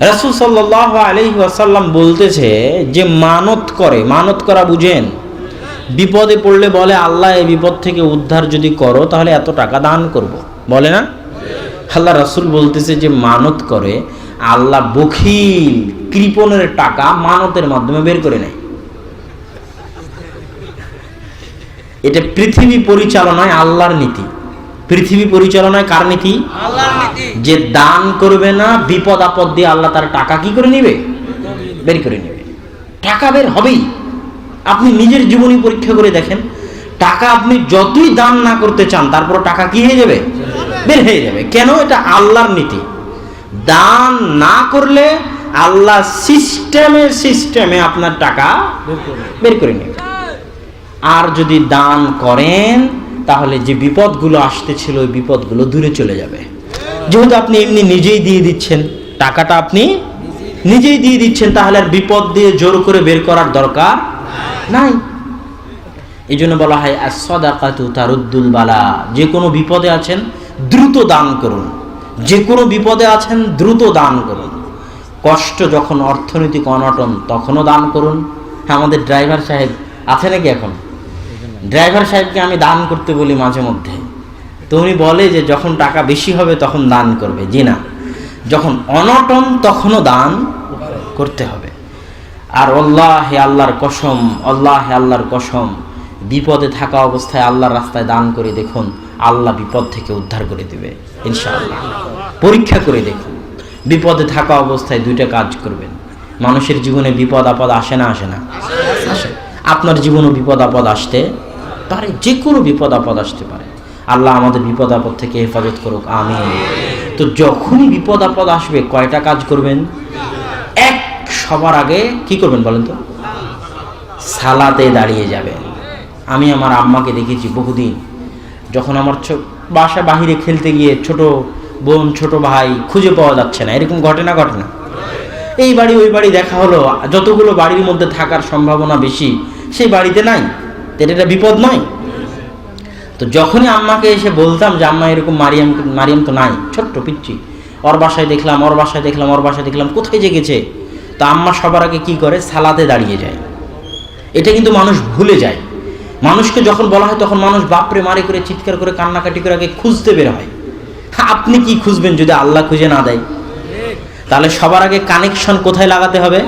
রাসূল সাল্লাল্লাহু আলাইহি ওয়াসাল্লাম বলতেছে যে মানত করে, মানত করা বুঝেন, বিপদে পড়লে বলে আল্লাহ এই বিপদ থেকে উদ্ধার যদি করো তাহলে এত টাকা দান করব, বলে না? আল্লাহ রাসূল বলতেছে যে মানত করে, আল্লাহ বখিল কৃপণের টাকা মানতের মাধ্যমে বের করে নেয়। এটা পৃথিবী পরিচালনায় আল্লাহর নীতি। পৃথিবী পরিচালনায় কার নীতি? আল্লাহর নীতি। যে দান করবে না, বিপদ আপদ দিয়ে আল্লাহ তার টাকা কি করে নেবে? বের করে নেবে। টাকা বের হবেই। আপনি নিজের জীবনী পরীক্ষা করে দেখেন, টাকা আপনি যতই দান না করতে চান তারপর টাকা কি হয়ে যাবে? বের হয়ে যাবে। কেন? এটা আল্লাহর নীতি। দান না করলে আল্লাহ সিস্টেমে আপনার টাকা বের করে নেবে। আর যদি দান করেন তাহলে যে বিপদগুলো আসতেছিল ওই বিপদগুলো দূরে চলে যাবে। যেহেতু আপনি এমনি নিজেই দিয়ে দিচ্ছেন, টাকাটা আপনি নিজেই দিয়ে দিচ্ছেন, তাহলে আর বিপদ দিয়ে জোর করে বের করার দরকার নাই। এই জন্য বলা হয় as-সাদাকাতু তারুদ্দুল বালা। যে কোনো বিপদে আছেন দ্রুত দান করুন, যে কোনো বিপদে আছেন দ্রুত দান করুন। কষ্ট যখন অর্থনৈতিক অনটন তখনও দান করুন। আমাদের ড্রাইভার সাহেব আছে নাকি এখন? ড্রাইভার সাহেবকে আমি দান করতে বলি মাঝে মধ্যে, তো উনি বলে যে যখন টাকা বেশি হবে তখন দান করবে। জি না, যখন অনটন তখনও দান করতে হবে। আর আল্লাহে আল্লাহর কসম, আল্লাহে আল্লাহর কসম, বিপদে থাকা অবস্থায় আল্লাহর রাস্তায় দান করে দেখুন, আল্লাহ বিপদ থেকে উদ্ধার করে দেবে ইনশাআল্লাহ। পরীক্ষা করে দেখুন। বিপদে থাকা অবস্থায় দুইটা কাজ করবেন। মানুষের জীবনে বিপদ আপদ আসে না? আসে না? আসে। আপনার জীবনেও বিপদ আপদ আসতে পারে, যে কোনো বিপদ আপদ আসতে পারে। আল্লাহ আমাদের বিপদ আপদ থেকে হেফাজত করুক, আমিন। তো যখনই বিপদ আপদ আসবে কয়টা কাজ করবেন? এক, সবার আগে কি করবেন বলেন তো? সালাতে দাঁড়িয়ে যাবেন। আমি আমার আম্মাকে দেখেছি বহুদিন, যখন আমার বাসা বাহিরে খেলতে গিয়ে ছোট বোন ছোট ভাই খুঁজে পাওয়া যাচ্ছে না, এরকম ঘটে না? ঘটে না? এই বাড়ি ওই বাড়ি দেখা হলো, যতগুলো বাড়ির মধ্যে থাকার সম্ভাবনা বেশি সেই বাড়িতে নাই, এটা বিপদ নয়? তো যখনই আম্মাকে এসে বলতাম যে আম্মা এরকম মারিয়াম তো নাই, ছোট্ট পিচ্চি, ওর বাসায় দেখলাম, ওর বাসায় দেখলাম, ওর বাসায় দেখলাম, কোথায় যে গেছে, তো আম্মা সবার আগে কি করে? সালাতে দাঁড়িয়ে যায়। এটা কিন্তু মানুষ ভুলে যায়। মানুষকে যখন বলা হয় তখন মানুষ বাপরে মারে করে চিৎকার করে কান্নাকাটি করে আগে খুঁজতে বের হয়। আপনি কি খুঁজবেন যদি আল্লাহ খুঁজে না দেয়? তাহলে সবার আগে কানেকশন কোথায় লাগাতে হবে?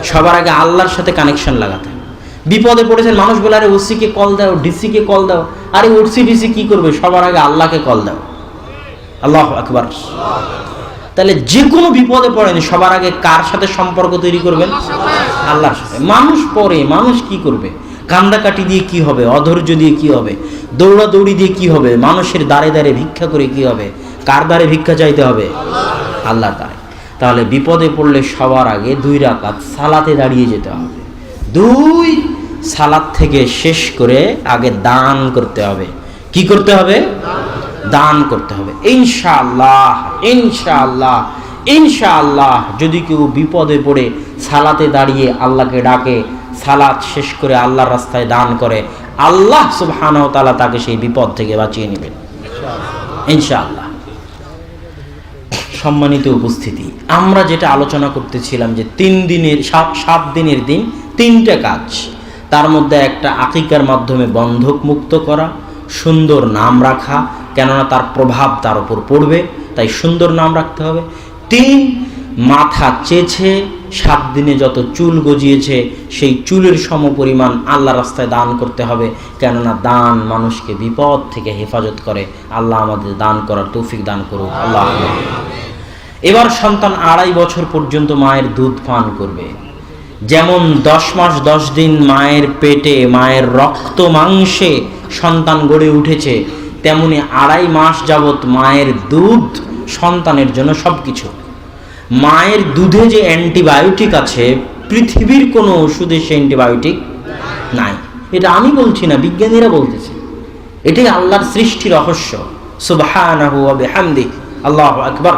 সবার আগে আল্লাহর সাথে কানেকশন লাগাতে হবে। বিপদে পড়েছেন, মানুষ বলে আরে ওসিকে কল দাও, ডিসিকে কল দাও। আরে ওসি ডিসি কি করবে? সবার আগে আল্লাহকে কল দাও। আল্লাহু আকবার। তাহলে যে কোনো বিপদে পড়েন সবার আগে কার সাথে সম্পর্ক তৈরি করবেন? আল্লাহর সাথে। মানুষ পরে, মানুষ কি করবে? কান্দাকাটি দিয়ে কি হবে? অধৈর্য দিয়ে কি হবে? দৌড়াদৌড়ি দিয়ে কি হবে? মানুষের দ্বারে দ্বারে ভিক্ষা করে কি হবে? কার দ্বারে ভিক্ষা চাইতে হবে? আল্লাহর দ্বারে। তাহলে বিপদে পড়লে সবার আগে 2 রাকাত সালাতে দাঁড়িয়ে যেতে হবে। 2 সালাত থেকে শেষ করে আগে দান করতে হবে। কি করতে হবে? দান করতে হবে। ইনশাআল্লাহ, ইনশাআল্লাহ, ইনশাআল্লাহ যদি কেউ বিপদে পড়ে সালাতে দাঁড়িয়ে আল্লাহকে ডাকে, সালাত শেষ করে আল্লাহর রাস্তায় দান করে, আল্লাহ সুবহানাহু ওয়া তাআলা তাকে সেই বিপদ থেকে বাঁচিয়ে নেবেন ইনশাআল্লাহ। সম্মানিত উপস্থিতি, আমরা যেটা আলোচনা করতেছিলাম যে 7 দিনের দিন 3টা কাজ, তার মধ্যে একটা আকিকার মাধ্যমে বন্ধক মুক্ত করা, সুন্দর নাম রাখা, কেননা তার প্রভাব তার উপর পড়বে, তাই সুন্দর নাম রাখতে হবে। 3, মাথা চেয়েছে 7 দিনে যত চুল গজিয়েছে সেই চুলের সমপরিমাণ আল্লাহ রাস্তায় দান করতে হবে, কেননা দান মানুষকে বিপদ থেকে হেফাজত করে। আল্লাহ আমাদের দান করার তৌফিক দান করুক, আল্লাহ। এবার সন্তান 2.5 বছর পর্যন্ত মায়ের দুধ পান করবে। যেমন 10 মাস 10 দিন মায়ের পেটে, মায়ের রক্ত মাংসে সন্তান গড়ে উঠেছে, তেমনি 2.5 মাস যাবৎ মায়ের দুধ সন্তানের জন্য সবকিছু। মায়ের দুধে যে অ্যান্টিবায়োটিক আছে, পৃথিবীর কোনো ওষুধে সে অ্যান্টিবায়োটিক নাই। এটা আমি বলছি না, বিজ্ঞানীরা বলতেছে। এটাই আল্লাহর সৃষ্টি রহস্য। সুবহানাহু ওয়া বিহামদিহি, আল্লাহু আকবার।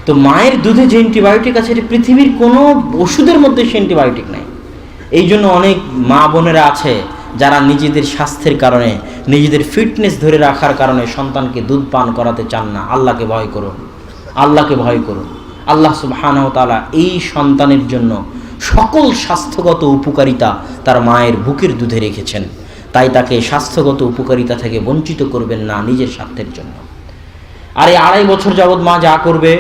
তো মায়ের দুধে যে অ্যান্টিবায়োটিক আছে, এটা পৃথিবীর কোনো ওষুধের মধ্যে সে অ্যান্টিবায়োটিক নাই। এই জন্য অনেক মা বোনেরা আছে যারা নিজেদের স্বাস্থ্যের কারণে, নিজেদের ফিটনেস ধরে রাখার কারণে সন্তানকে দুধ পান করাতে চান না। আল্লাহকে ভয় করুন, আল্লাহকে ভয় করুন। আল্লাহ সুবহানাহু ওয়া তাআলা এই সন্তানের জন্য সকল স্বাস্থ্যগত উপকারিতা তার মায়ের বুকের দুধে রেখেছেন, তাই তাকে স্বাস্থ্যগত উপকারিতা থেকে বঞ্চিত করবেন না নিজের স্বার্থের জন্য। আর এই 2.5 বছর যাবৎ মা যা করবে,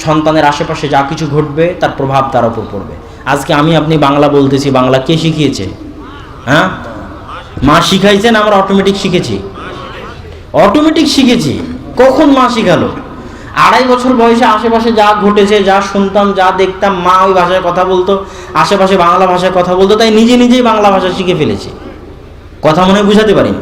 সন্তানের আশেপাশে যা কিছু ঘটবে তার প্রভাব তার উপর পড়বে। আজকে আমি আপনি বাংলা বলতেছি, বাংলা কে শিখিয়েছে? হ্যাঁ, মা শিখাইছেন, আমরা অটোমেটিক শিখেছি। অটোমেটিক শিখেছি। কখন মা শিখালো? 2.5 বছর বয়সে আশেপাশে যা ঘটেছে, যা শুনতাম, যা দেখতাম, মা ওই ভাষায় কথা বলতো, আশেপাশে বাংলা ভাষায় কথা বলতো, তাই নিজে নিজেই বাংলা ভাষা শিখে ফেলেছি। কথা মনে বুঝাতে পারিনি।